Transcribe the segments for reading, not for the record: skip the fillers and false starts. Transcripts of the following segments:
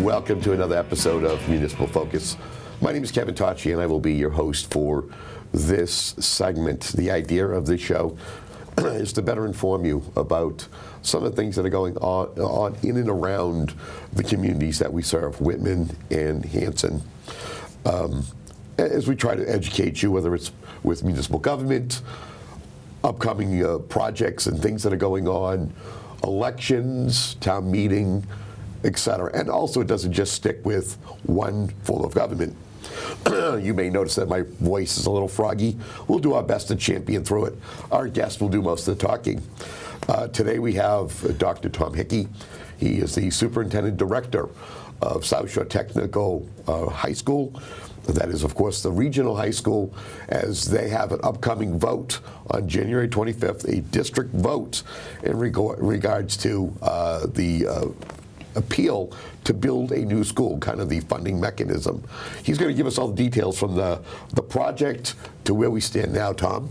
Welcome to another episode of Municipal Focus. My name is Kevin Tocci, and I will be your host for this segment. The idea of this show is to better inform you about some of the things that are going on in and around the communities that we serve, Whitman and Hanson. As we try to educate you, whether it's with municipal government, upcoming projects and things that are going on, elections, town meeting, etc. And also, it doesn't just stick with one form of government. You may notice that my voice is a little froggy. We'll do our best to champion through it. Our guest will do most of the talking. Today we have Dr. Tom Hickey. He is the Superintendent Director of South Shore Technical High School. That is, of course, the regional high school, as they have an upcoming vote on January 25th, a district vote in regards to the appeal to build a new school, kind of the funding mechanism. He's going to give us all the details from the project to where we stand now. Tom,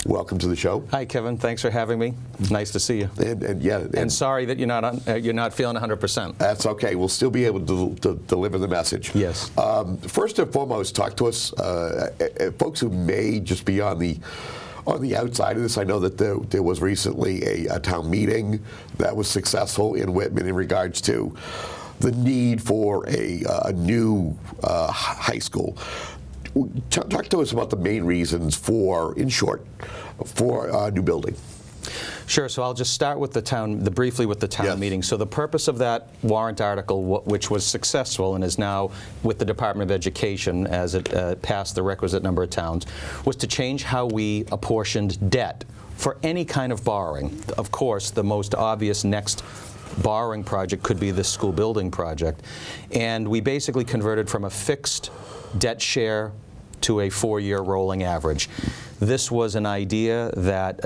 welcome to the show. Hi, Kevin. Thanks for having me. Nice to see you. And sorry that you're not feeling 100%. That's okay. We'll still be able to deliver the message. Yes. First and foremost, talk to us, folks who may just be on the outside of this. I know that there was recently a town meeting that was successful in Whitman in regards to the need for a new high school. Talk to us about the main reasons for, in short, for a new building. Sure. So I'll just start with briefly with the town meeting. So the purpose of that warrant article, which was successful and is now with the Department of Education as it passed the requisite number of towns, was to change how we apportioned debt for any kind of borrowing. Of course, the most obvious next borrowing project could be the school building project. And we basically converted from a fixed debt share to a 4-year rolling average. This was an idea that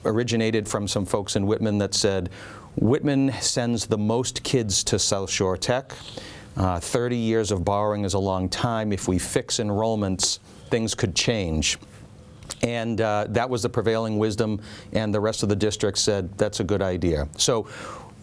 originated from some folks in Whitman that said, Whitman sends the most kids to South Shore Tech. 30 years of borrowing is a long time. If we fix enrollments, things could change. And that was the prevailing wisdom, and the rest of the district said, that's a good idea. So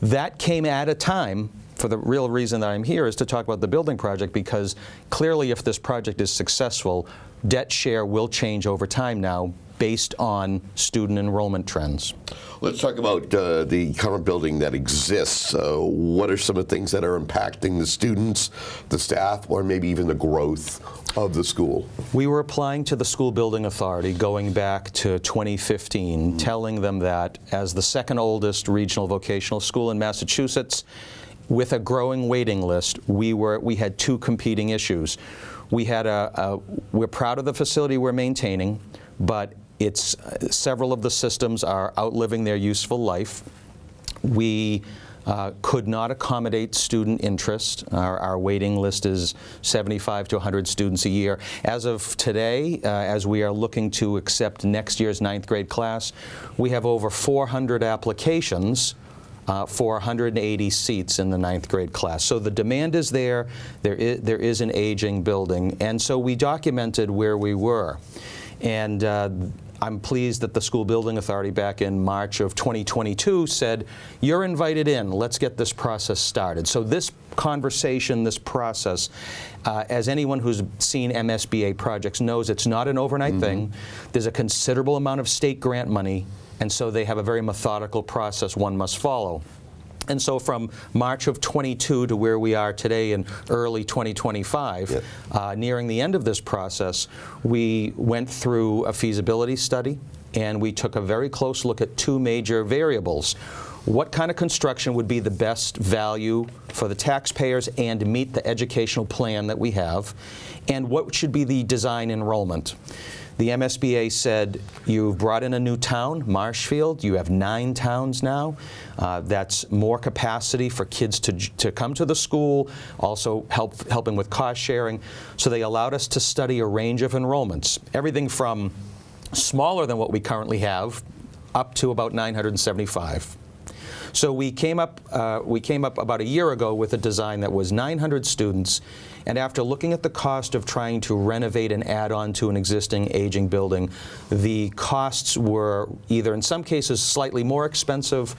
that came at a time, for the real reason that I'm here is to talk about the building project, because clearly if this project is successful, debt share will change over time now based on student enrollment trends. Let's talk about the current building that exists. What are some of the things that are impacting the students, the staff, or maybe even the growth of the school? We were applying to the School Building Authority going back to 2015, telling them that as the second oldest regional vocational school in Massachusetts, with a growing waiting list, we had two competing issues. We're proud of the facility we're maintaining, but several of the systems are outliving their useful life. We could not accommodate student interest. Our waiting list is 75 to 100 students a year. As of today, as we are looking to accept next year's 9th grade class, we have over 400 applications for 180 seats in the 9th grade class. So the demand is there. There is an aging building. And so we documented where we were. And I'm pleased that the School Building Authority back in March of 2022 said, you're invited in, let's get this process started. So this conversation, this process, as anyone who's seen MSBA projects knows, it's not an overnight thing. There's a considerable amount of state grant money, and so they have a very methodical process one must follow. And so from March of 22 to where we are today in early 2025, nearing the end of this process, we went through a feasibility study, and we took a very close look at two major variables. What kind of construction would be the best value for the taxpayers and meet the educational plan that we have, and what should be the design enrollment? The MSBA said, you've brought in a new town, Marshfield. You have 9 towns now. That's more capacity for kids to come to the school, also helping with cost sharing. So they allowed us to study a range of enrollments, everything from smaller than what we currently have up to about 975. So we came up about a year ago with a design that was 900 students And after looking at the cost of trying to renovate and add on to an existing aging building, the costs were either in some cases slightly more expensive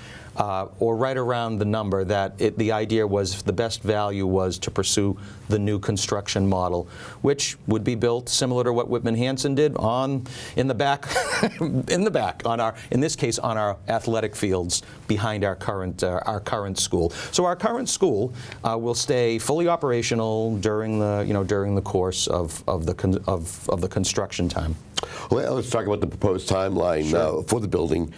or right around the number that the idea was the best value was to pursue the new construction model, which would be built similar to what Whitman Hanson did in the back, in this case, on our athletic fields behind our current school. So our current school will stay fully operational during the course of the construction time. Well, let's talk about the proposed timeline for the building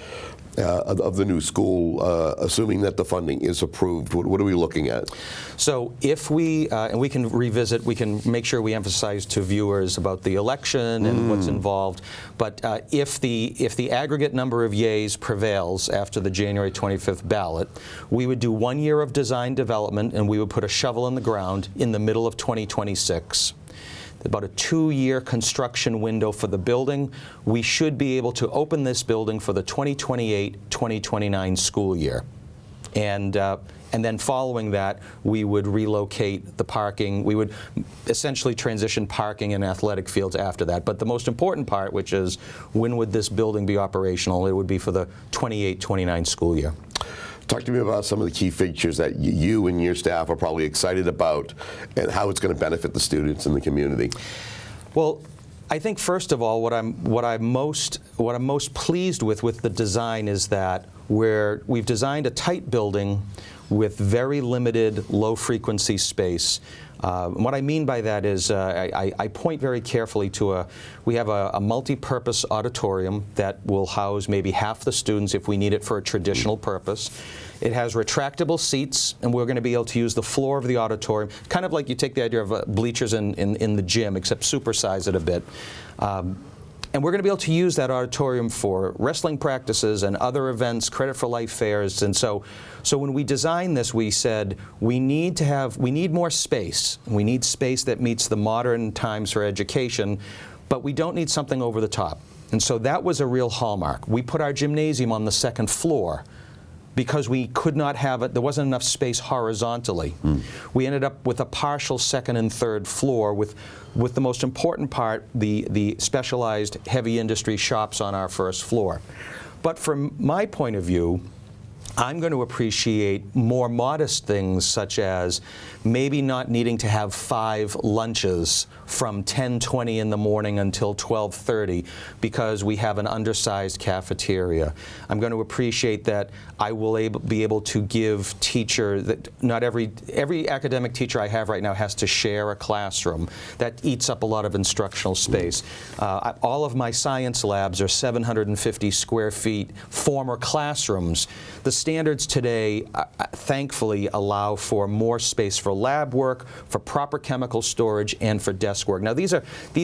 of the new school, assuming that the funding is approved. What are we looking at? So if we, and we can revisit, we can make sure we emphasize to viewers about the election and what's involved, but if the aggregate number of yays prevails after the January 25th ballot, we would do 1 year of design development and we would put a shovel in the ground in the middle of 2026. About a 2-year construction window for the building. We should be able to open this building for the 2028-2029 school year. And then following that, we would relocate the parking. We would essentially transition parking and athletic fields after that. But the most important part, which is when would this building be operational, it would be for the 28-29 school year. Talk to me about some of the key features that you and your staff are probably excited about and how it's going to benefit the students and the community. Well, I think first of all, what I'm most pleased with the design is that we've designed a tight building with very limited low-frequency space. What I mean by that is I point very carefully to we have a multi-purpose auditorium that will house maybe half the students if we need it for a traditional purpose. It has retractable seats, and we're going to be able to use the floor of the auditorium, kind of like you take the idea of bleachers in the gym, except supersize it a bit. And we're going to be able to use that auditorium for wrestling practices and other events, Credit for Life fairs. And so when we designed this, we said we need more space. We need space that meets the modern times for education, but we don't need something over the top. And so that was a real hallmark. We put our gymnasium on the second floor because we could not have it, there wasn't enough space horizontally. We ended up with a partial second and third floor with the most important part, the specialized heavy industry shops on our first floor. But from my point of view, I'm going to appreciate more modest things such as maybe not needing to have 5 lunches from 10:20 in the morning until 12:30 because we have an undersized cafeteria. I'm going to appreciate that I will be able to give that not every academic teacher I have right now has to share a classroom. That eats up a lot of instructional space. All of my science labs are 750 square feet, former classrooms. The standards today, thankfully, allow for more space for lab work, for proper chemical storage, and for desk work. Now, these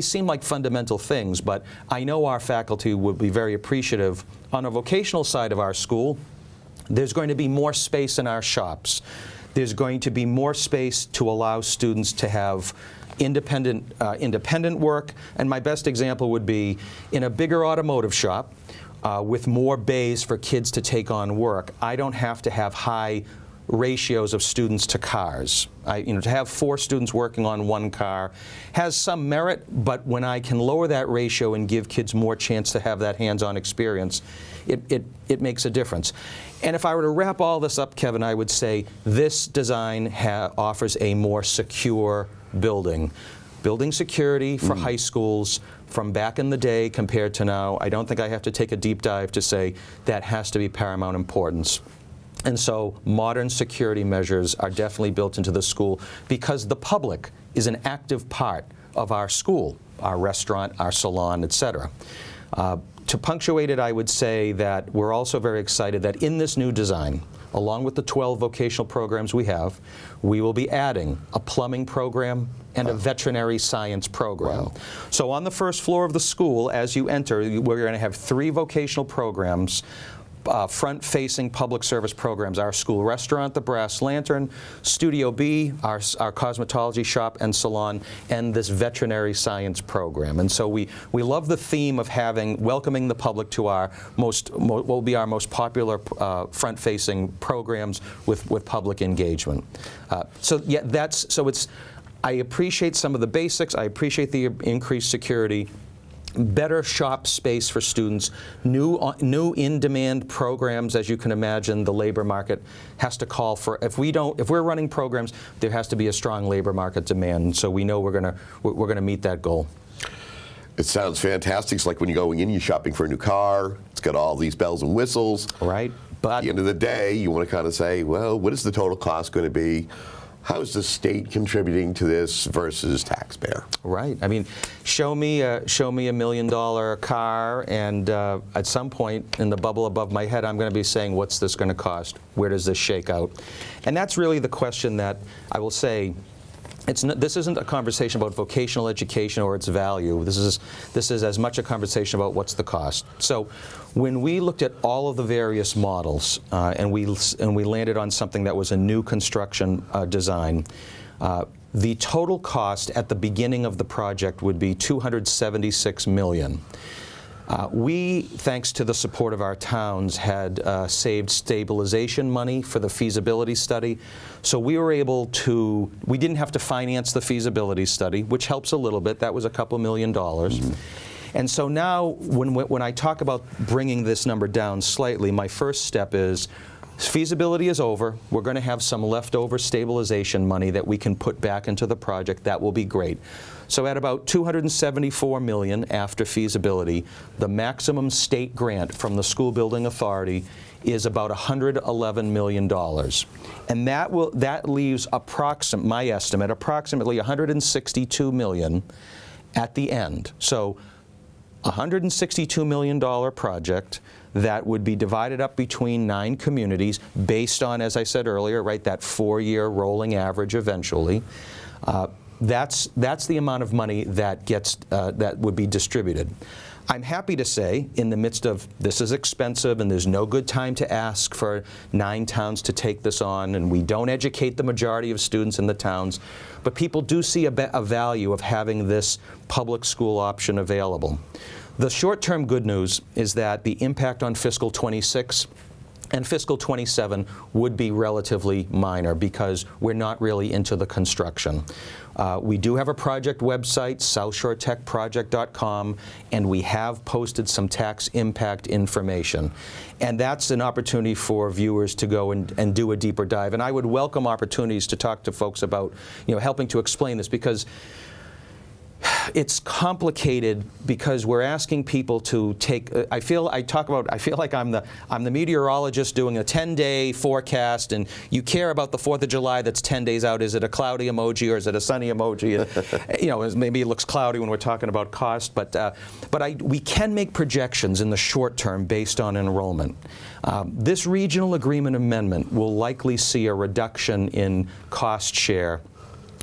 seem like fundamental things, but I know our faculty would be very appreciative. On a vocational side of our school, there's going to be more space in our shops. There's going to be more space to allow students to have independent work. And my best example would be in a bigger automotive shop with more bays for kids to take on work. I don't have to have high ratios of students to cars. To have 4 students working on 1 car has some merit, but when I can lower that ratio and give kids more chance to have that hands-on experience, it makes a difference. And if I were to wrap all this up, Kevin, I would say this design offers a more secure building. Building security for high schools from back in the day compared to now, I don't think I have to take a deep dive to say that has to be paramount importance. And so modern security measures are definitely built into the school because the public is an active part of our school, our restaurant, our salon, etc. To punctuate it, I would say that we're also very excited that in this new design, along with the 12 vocational programs we have, we will be adding a plumbing program and a veterinary science program. Wow. So on the first floor of the school, as you enter, we're going to have 3 vocational programs, front-facing public service programs: our school restaurant, the Brass Lantern, Studio B, our cosmetology shop and salon, and this veterinary science program. And so we love the theme of welcoming the public to our what will be our most popular front-facing programs with public engagement. I appreciate some of the basics. I appreciate the increased security. Better shop space for students, new in-demand programs. As you can imagine, the labor market has to call for. If we're running programs, there has to be a strong labor market demand. So we know we're gonna meet that goal. It sounds fantastic. It's like when you're going in, you're shopping for a new car. It's got all these bells and whistles. Right. But at the end of the day, you want to kind of say, well, what is the total cost going to be? How is the state contributing to this versus taxpayer? Right. I mean, show me a $1 million car, and at some point in the bubble above my head, I'm going to be saying, what's this going to cost? Where does this shake out? And that's really the question that I will say. This isn't a conversation about vocational education or its value. This is as much a conversation about what's the cost. So when we looked at all of the various models and we landed on something that was a new construction design, the total cost at the beginning of the project would be $276 million. We, thanks to the support of our towns, had saved stabilization money for the feasibility study. So we were able to, we didn't have to finance the feasibility study, which helps a little bit. That was a couple $1 million. And so now, when I talk about bringing this number down slightly, my first step is, feasibility is over. We're going to have some leftover stabilization money that we can put back into the project. That will be great. So at about $274 million after feasibility, the maximum state grant from the School Building Authority is about $111 million. And that leaves my estimate, approximately $162 million at the end. So $162 million project that would be divided up between 9 communities based on, as I said earlier, right, that 4-year rolling average eventually. That's the amount of money that that would be distributed. I'm happy to say, in the midst of this is expensive and there's no good time to ask for 9 towns to take this on, and we don't educate the majority of students in the towns, but people do see a value of having this public school option available. The short-term good news is that the impact on fiscal '26 and fiscal '27 would be relatively minor because we're not really into the construction. We do have a project website, southshoretechproject.com, and we have posted some tax impact information. And that's an opportunity for viewers to go and do a deeper dive. And I would welcome opportunities to talk to folks about, helping to explain this, because it's complicated, because we're asking people to take. I feel like I'm the meteorologist doing a 10-day forecast, and you care about the 4th of July that's 10 days out. Is it a cloudy emoji or is it a sunny emoji? Maybe it looks cloudy when we're talking about cost, but we can make projections in the short term based on enrollment. This regional agreement amendment will likely see a reduction in cost share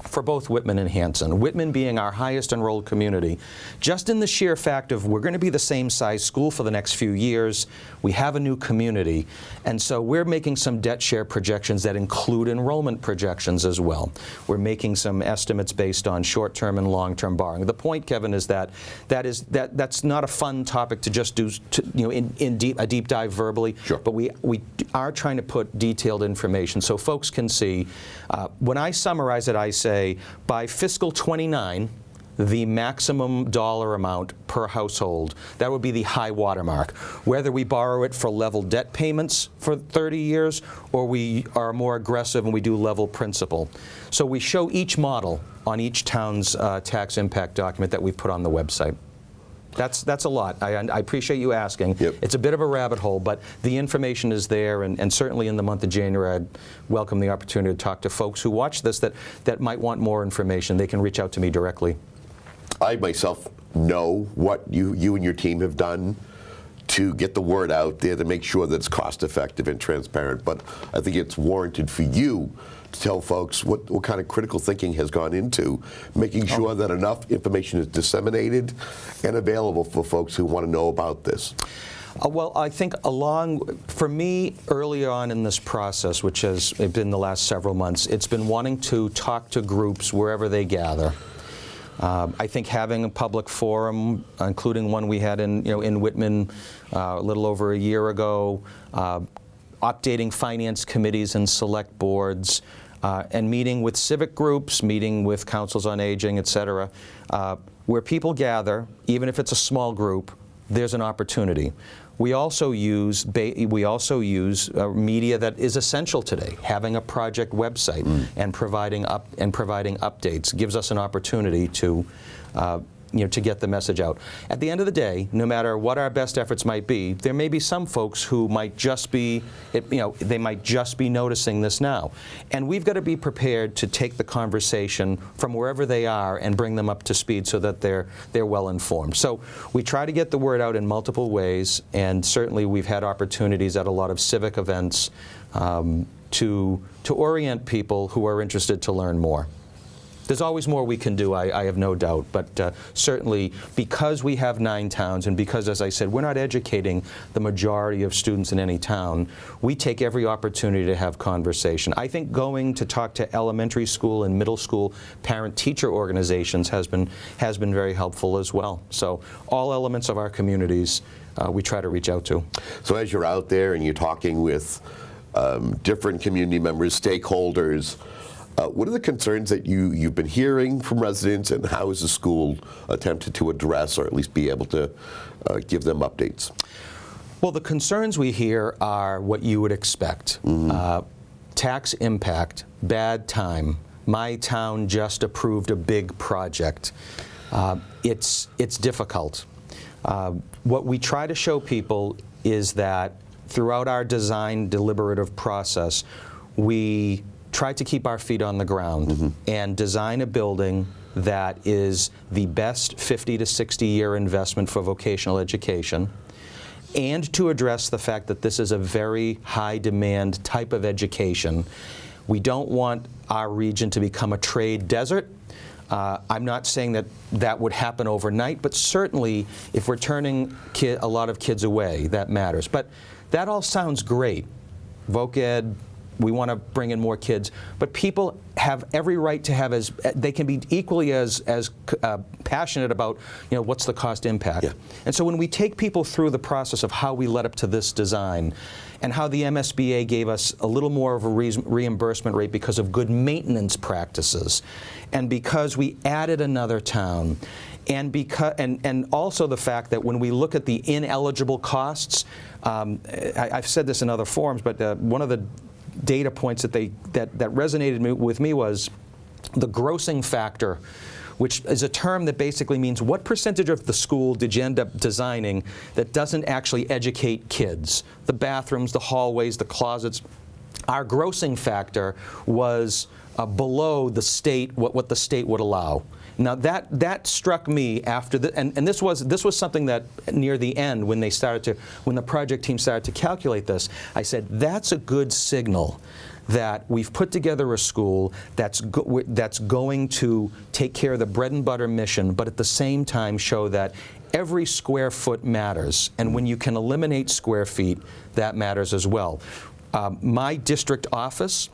for both Whitman and Hanson. Whitman being our highest enrolled community, just in the sheer fact of we're going to be the same size school for the next few years, we have a new community, and so we're making some debt share projections that include enrollment projections as well. We're making some estimates based on short-term and long-term borrowing. The point, Kevin, is that's not a fun topic to just do a deep dive verbally. Sure. But we are trying to put detailed information so folks can see. When I summarize it, I say by fiscal '29, the maximum dollar amount per household, that would be the high watermark. Whether we borrow it for level debt payments for 30 years or we are more aggressive and we do level principal. So we show each model on each town's tax impact document that we've put on the website. That's a lot. I appreciate you asking. Yep. It's a bit of a rabbit hole, but the information is there, and certainly in the month of January, I'd welcome the opportunity to talk to folks who watch this that might want more information. They can reach out to me directly. I myself know what you and your team have done to get the word out there to make sure that it's cost effective and transparent, but I think it's warranted for you to tell folks what kind of critical thinking has gone into making sure that enough information is disseminated and available for folks who want to know about this. Well, I think for me, early on in this process, which has been the last several months, it's been wanting to talk to groups wherever they gather. I think having a public forum, including one we had in Whitman a little over a year ago, updating finance committees and select boards, and meeting with civic groups, meeting with councils on aging, et cetera, where people gather, even if it's a small group, there's an opportunity. We also use media that is essential today. Having a project website and providing updates gives us an opportunity to to get the message out. At the end of the day, no matter what our best efforts might be, there may be some folks who might just be, they might just be noticing this now. And we've got to be prepared to take the conversation from wherever they are and bring them up to speed so that they're well informed. So we try to get the word out in multiple ways, and certainly we've had opportunities at a lot of civic events to orient people who are interested to learn more. There's always more we can do, I have no doubt, but certainly because we have 9 towns and because, as I said, we're not educating the majority of students in any town, we take every opportunity to have conversation. I think going to talk to elementary school and middle school parent-teacher organizations has been very helpful as well. So all elements of our communities we try to reach out to. So as you're out there and you're talking with different community members, stakeholders, what are the concerns that you've been hearing from residents, and how is the school attempted to address or at least be able to give them updates? Well, the concerns we hear are what you would expect. Tax impact, bad time, my town just approved a big project. It's difficult. What we try to show people is that throughout our design deliberative process, we try to keep our feet on the ground and design a building that is the best 50 to 60 year investment for vocational education, and to address the fact that this is a very high demand type of education. We don't want our region to become a trade desert. I'm not saying that that would happen overnight, but certainly if we're turning a lot of kids away, that matters. But that all sounds great. Voc Ed, we want to bring in more kids, but people have every right to have they can be equally as passionate about, what's the cost impact. Yeah. And so when we take people through the process of how we led up to this design, and how the MSBA gave us a little more of a reimbursement rate because of good maintenance practices, and because we added another town, and also the fact that when we look at the ineligible costs, I've said this in other forums, but one of the data points that resonated with me was the grossing factor, which is a term that basically means what percentage of the school did you end up designing that doesn't actually educate kids? The bathrooms, the hallways, the closets. Our grossing factor was below the state, what the state would allow. Now that struck me after and this was something that near the end when the project team started to calculate this, I said that's a good signal that we've put together a school that's going to take care of the bread and butter mission, but at the same time show that every square foot matters, and when you can eliminate square feet, that matters as well. My district office,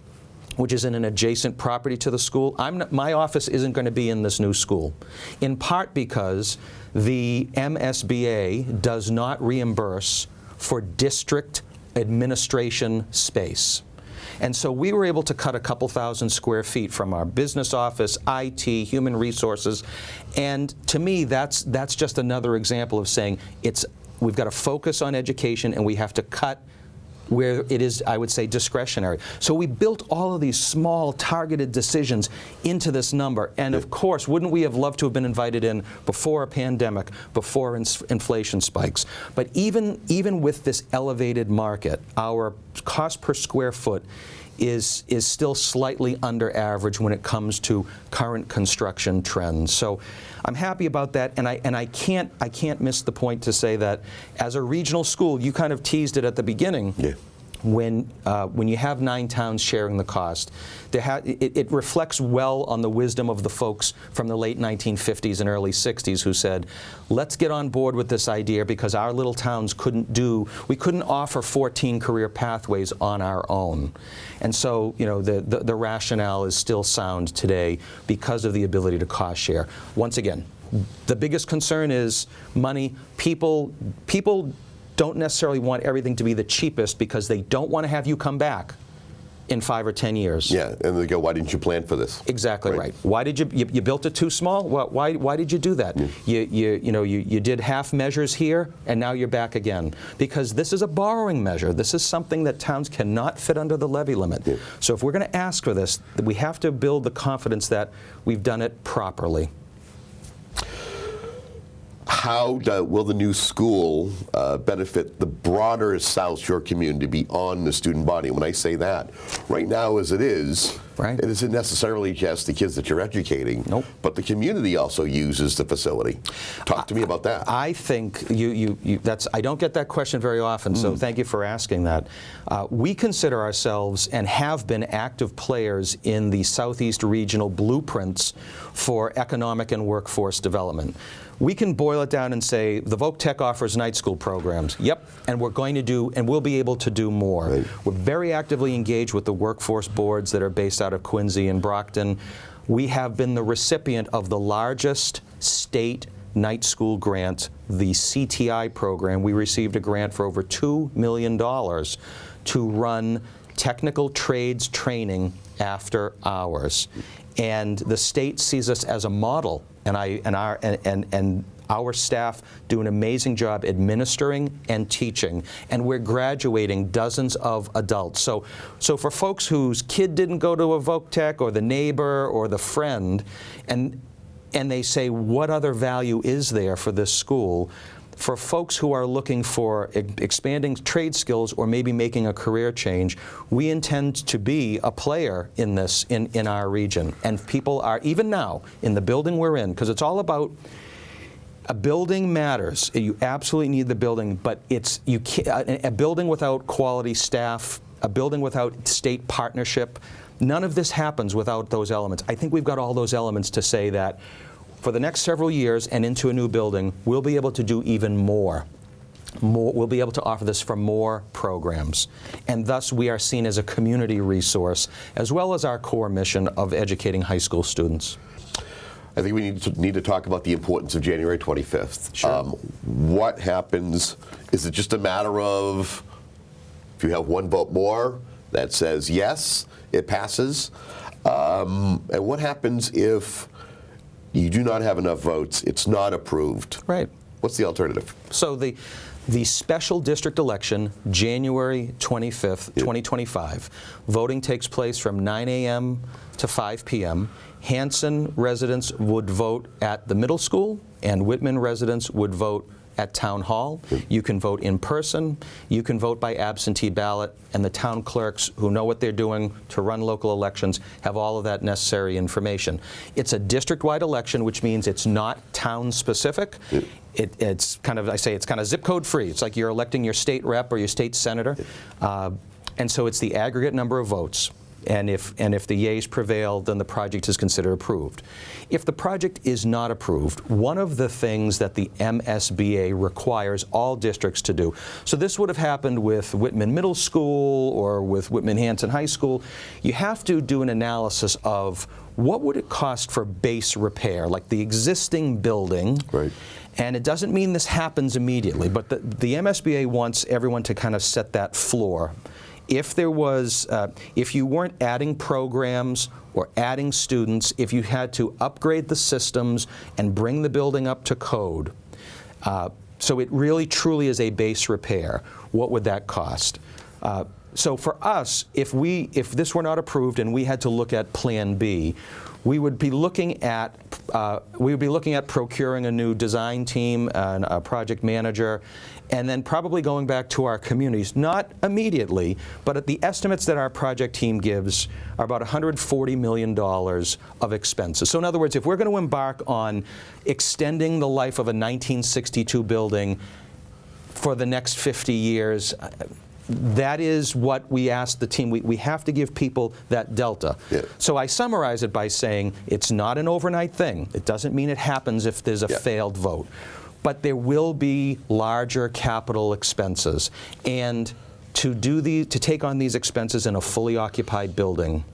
which is in an adjacent property to the school, my office isn't going to be in this new school, in part because the MSBA does not reimburse for district administration space. And so we were able to cut a couple thousand square feet from our business office, IT, human resources, and to me that's just another example of saying we've got to focus on education and we have to cut where it is, I would say, discretionary. So we built all of these small targeted decisions into this number, and of course, wouldn't we have loved to have been invited in before a pandemic, before inflation spikes? But even with this elevated market, our cost per square foot is still slightly under average when it comes to current construction trends. So I'm happy about that, and I can't miss the point to say that as a regional school, you kind of teased it at the beginning. Yeah. When you have 9 towns sharing the cost, it reflects well on the wisdom of the folks from the late 1950s and early 60s who said, let's get on board with this idea because our little towns we couldn't offer 14 career pathways on our own. And so, the rationale is still sound today because of the ability to cost share. Once again, the biggest concern is money. People don't necessarily want everything to be the cheapest because they don't want to have you come back. in 5 or 10 years. Yeah, and they go, why didn't you plan for this? Exactly right. Why did you built it too small? Well, why did you do that? You did half measures here, and now you're back again. Because this is a borrowing measure. This is something that towns cannot fit under the levy limit. Yeah. So if we're going to ask for this, we have to build the confidence that we've done it properly. How will the new school benefit the broader South Shore community beyond the student body? When I say that, right now as it is, Right. it isn't necessarily just the kids that you're educating, Nope. but the community also uses the facility. Talk to me about that. I think I don't get that question very often, so thank you for asking that. We consider ourselves and have been active players in the Southeast regional blueprints for economic and workforce development. We can boil it down and say the Voc Tech offers night school programs. Yep, and we're going to do, and we'll be able to do more. Right. We're very actively engaged with the workforce boards that are based out of Quincy and Brockton. We have been the recipient of the largest state night school grant, the CTI program. We received a grant for over $2 million to run technical trades training after hours. And the state sees us as a model, and our staff do an amazing job administering and teaching, and we're graduating dozens of adults. So for folks whose kid didn't go to a Voc Tech, or the neighbor or the friend, and they say, what other value is there for this school? For folks who are looking for expanding trade skills or maybe making a career change, we intend to be a player in this in our region. And people are, even now, in the building we're in, because it's all about, a building matters. You absolutely need the building, but a building without quality staff, a building without state partnership, none of this happens without those elements. I think we've got all those elements to say that for the next several years and into a new building, we'll be able to do even more. We'll be able to offer this for more programs. And thus, we are seen as a community resource, as well as our core mission of educating high school students. I think we need to talk about the importance of January 25th. Sure. What happens? Is it just a matter of, if you have one vote more, that says yes, it passes? And what happens if you do not have enough votes, it's not approved? Right. What's the alternative? So the special district election, January 25th, 2025, voting takes place from 9 a.m. to 5 p.m. Hanson residents would vote at the middle school, and Whitman residents would vote at Town Hall. You can vote in person, you can vote by absentee ballot, and the town clerks who know what they're doing to run local elections have all of that necessary information. It's a district-wide election, which means it's not town-specific. It's kind of, I say, it's kind of zip code free. It's like you're electing your state rep or your state senator. And so it's the aggregate number of votes. And if the yeas prevail, then the project is considered approved. If the project is not approved, one of the things that the MSBA requires all districts to do, so this would have happened with Whitman Middle School or with Whitman Hanson High School, you have to do an analysis of what would it cost for base repair, like the existing building. Right. And it doesn't mean this happens immediately, but the MSBA wants everyone to kind of set that floor. If there was, if you weren't adding programs or adding students, if you had to upgrade the systems and bring the building up to code, so it really truly is a base repair, what would that cost? So for us, if this were not approved and we had to look at Plan B, we would be looking at procuring a new design team and a project manager, and then probably going back to our communities, not immediately, but at the estimates that our project team gives are about $140 million of expenses. So in other words, if we're going to embark on extending the life of a 1962 building for the next 50 years, that is what we asked the team. We have to give people that delta. Yeah. So I summarize it by saying it's not an overnight thing. It doesn't mean it happens if there's a failed vote. But there will be larger capital expenses. And to take on these expenses in a fully occupied building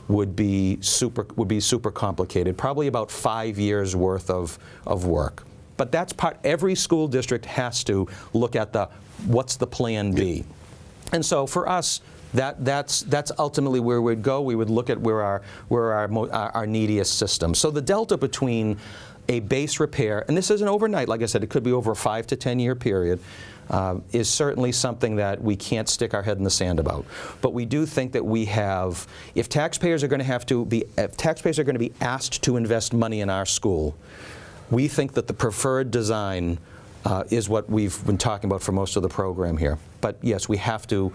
would be super complicated, probably about 5 years worth of work. But that's every school district has to look at what's the plan B. And so for us, That's ultimately where we'd go. We would look at where our neediest systems. So the delta between a base repair, and this isn't overnight, like I said, it could be over a 5 to 10 year period, is certainly something that we can't stick our head in the sand about. But we do think that we have, if taxpayers are going to be asked to invest money in our school, we think that the preferred design is what we've been talking about for most of the program here. But yes, we have to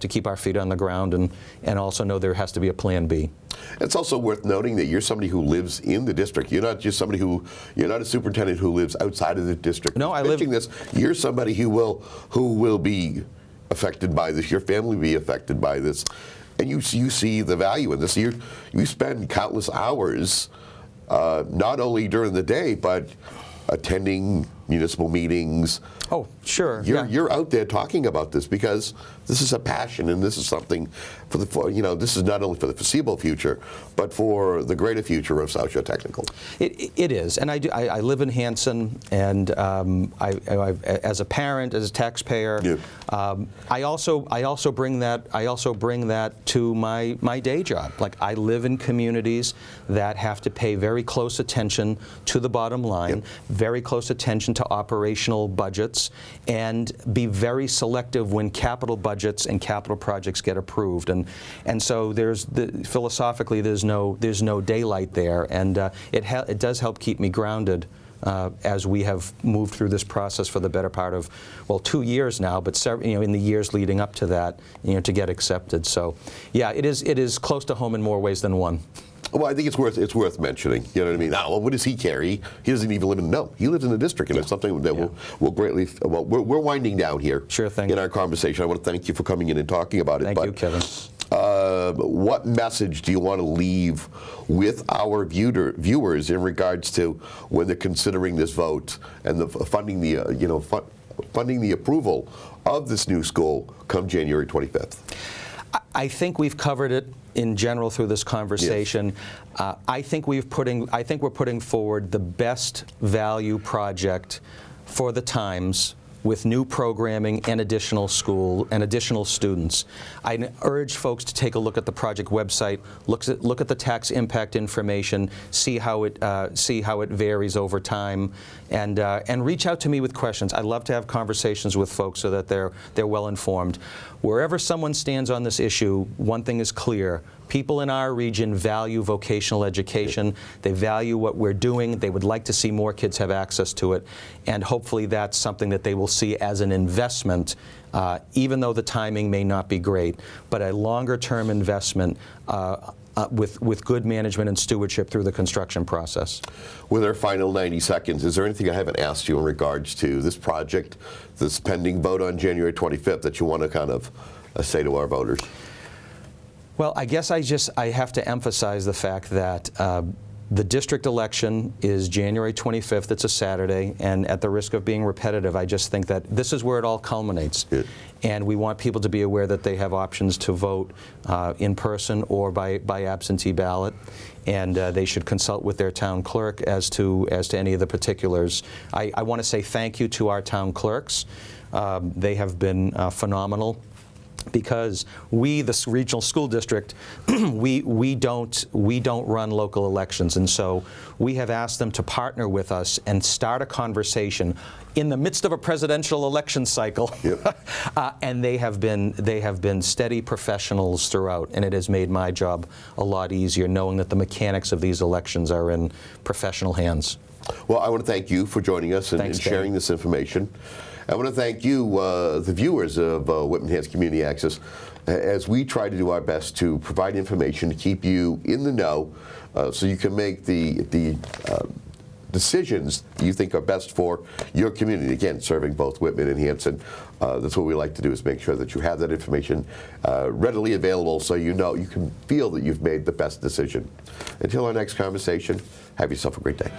keep our feet on the ground and also know there has to be a plan B. It's also worth noting that you're somebody who lives in the district. You're not just somebody you're not a superintendent who lives outside of the district. No, You're somebody who will be affected by this. Your family will be affected by this, and you see the value in this. You spend countless hours, not only during the day, but attending municipal meetings. Oh, sure. You're out there talking about this because this is a passion, and this is something this is not only for the foreseeable future, but for the greater future of South Shore Technical. It is, and I live in Hanson, and as a parent, as a taxpayer, yeah. I also bring that to my day job. Like, I live in communities that have to pay very close attention to the bottom line, yep. Very close attention to operational budgets, and be very selective when capital budgets and capital projects get approved. And so philosophically there's no daylight there, and it does help keep me grounded as we have moved through this process for the better part of 2 years now, but in the years leading up to that, to get accepted. So yeah, it is close to home in more ways than one. Well, I think it's worth mentioning. You know what I mean? Now, what does he carry? He doesn't even live he lives in the district, and yeah. It's something that will greatly. Well, we're winding down here. Sure thing. In our conversation, I want to thank you for coming in and talking about it. Thank you, Kevin. What message do you want to leave with our viewers in regards to when they're considering this vote and funding the approval of this new school come January 25th? I think we've covered it in general through this conversation. Yes. I think we're putting forward the best value project for the times, with new programming and additional students. I urge folks to take a look at the project website, look at the tax impact information, see how it varies over time, and reach out to me with questions. I love to have conversations with folks so that they're well informed. Wherever someone stands on this issue, one thing is clear. People in our region value vocational education. They value what we're doing. They would like to see more kids have access to it. And hopefully that's something that they will see as an investment, even though the timing may not be great, but a longer-term investment with good management and stewardship through the construction process. With our final 90 seconds, is there anything I haven't asked you in regards to this project, this pending vote on January 25th, that you want to kind of say to our voters? Well, I guess I have to emphasize the fact that the district election is January 25th. It's a Saturday, and at the risk of being repetitive, I just think that this is where it all culminates. Yeah. And we want people to be aware that they have options to vote in person or by absentee ballot, and they should consult with their town clerk as to any of the particulars. I want to say thank you to our town clerks. They have been phenomenal. Because we, the regional school district, we don't run local elections, and so we have asked them to partner with us and start a conversation in the midst of a presidential election cycle. Yep. And they have been steady professionals throughout, and it has made my job a lot easier knowing that the mechanics of these elections are in professional hands. Well, I want to thank you for joining us and sharing this information. I want to thank you, the viewers of Whitman-Hanson Community Access, as we try to do our best to provide information to keep you in the know, so you can make the decisions you think are best for your community. Again, serving both Whitman and Hanson, that's what we like to do, is make sure that you have that information readily available, so you can feel that you've made the best decision. Until our next conversation, have yourself a great day.